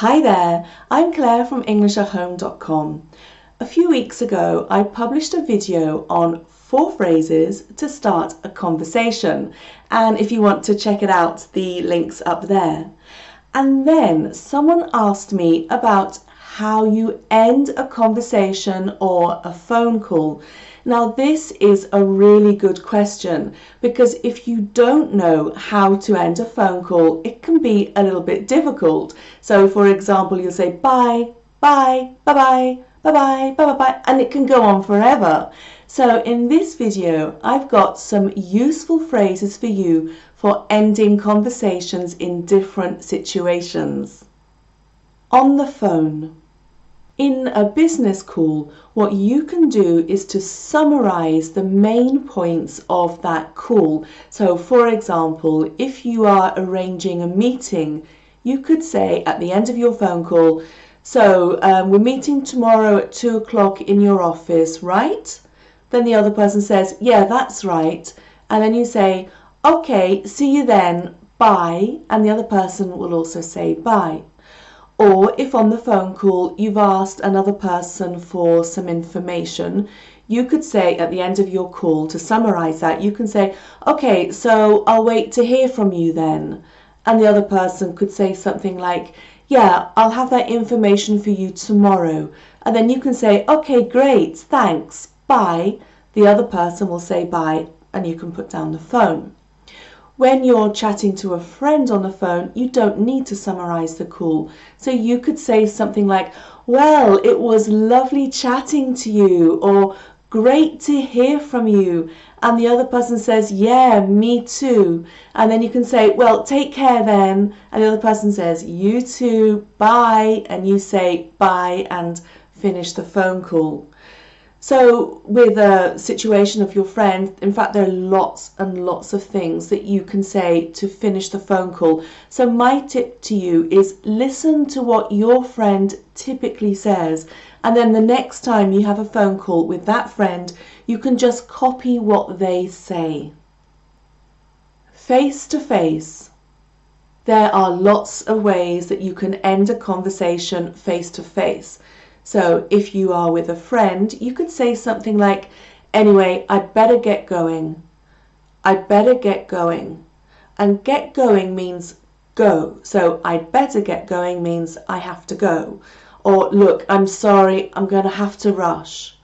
Hi there, I'm Claire from english-at-home.com. A few weeks ago I published a video on 4 phrases to start a conversation, and if you want to check it out, the link's up there. And then someone asked me about how you end a conversation or a phone call. Now this is a really good question, because if you don't know how to end a phone call, it can be a little bit difficult. So for example, you'll say bye, bye, bye-bye, bye-bye, bye-bye, and it can go on forever. So in this video, I've got some useful phrases for you for ending conversations in different situations. On the phone. In a business call, what you can do is to summarize the main points of that call. So for example, if you are arranging a meeting, you could say at the end of your phone call, so we're meeting tomorrow at 2 o'clock in your office, right? Then the other person says, yeah, that's right. And then you say, okay, see you then, bye. And the other person will also say bye. Or if on the phone call you've asked another person for some information, you could say at the end of your call, to summarize that, you can say, okay, so I'll wait to hear from you then. And the other person could say something like, yeah, I'll have that information for you tomorrow. And then you can say, okay, great, thanks, bye. The other person will say bye, and you can put down the phone. When you're chatting to a friend on the phone, you don't need to summarize the call. So you could say something like, well, it was lovely chatting to you, or great to hear from you. And the other person says, yeah, me too. And then you can say, well, take care then. And the other person says, you too, bye. And you say bye and finish the phone call. So with a situation of your friend, in fact, there are lots and lots of things that you can say to finish the phone call. So my tip to you is listen to what your friend typically says. And then the next time you have a phone call with that friend, you can just copy what they say. Face to face. There are lots of ways that you can end a conversation face to face. So if you are with a friend, you could say something like, anyway, I'd better get going. I'd better get going. And get going means go. So I'd better get going means I have to go. Or look, I'm sorry, I'm going to have to rush.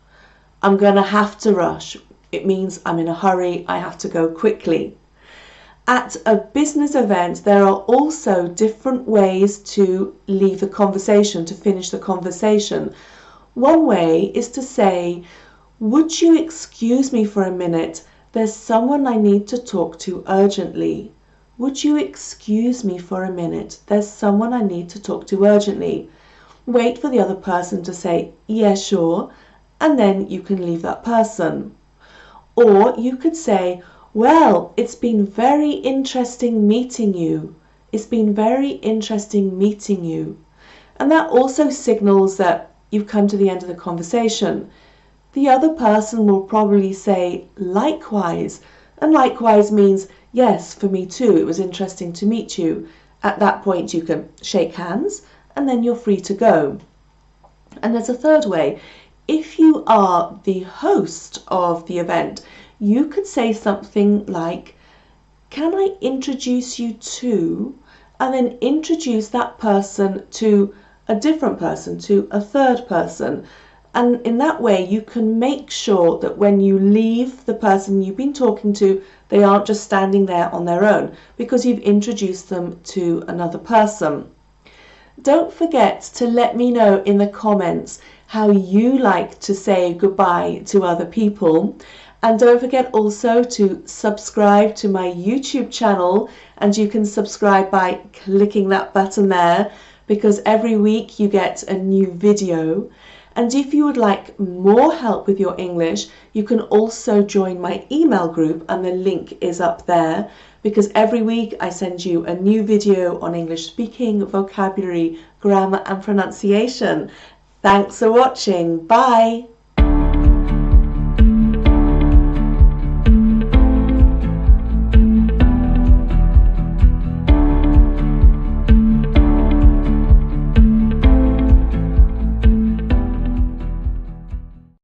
I'm going to have to rush. It means I'm in a hurry, I have to go quickly. At a business event, there are also different ways to leave the conversation, to finish the conversation. One way is to say, would you excuse me for a minute? There's someone I need to talk to urgently. Would you excuse me for a minute? There's someone I need to talk to urgently. Wait for the other person to say, yeah, sure, and then you can leave that person. Or you could say, well, it's been very interesting meeting you. It's been very interesting meeting you. And that also signals that you've come to the end of the conversation. The other person will probably say likewise. And likewise means, yes, for me too, it was interesting to meet you. At that point you can shake hands and then you're free to go. And there's a third way. If you are the host of the event, you could say something like, can I introduce you to, and then introduce that person to a different person, to a third person. And in that way, you can make sure that when you leave the person you've been talking to, they aren't just standing there on their own, because you've introduced them to another person. Don't forget to let me know in the comments how you like to say goodbye to other people. And don't forget also to subscribe to my YouTube channel, and you can subscribe by clicking that button there, because every week you get a new video. And if you would like more help with your English, you can also join my email group, and the link is up there, because every week I send you a new video on English speaking, vocabulary, grammar and pronunciation. Thanks for watching. Bye.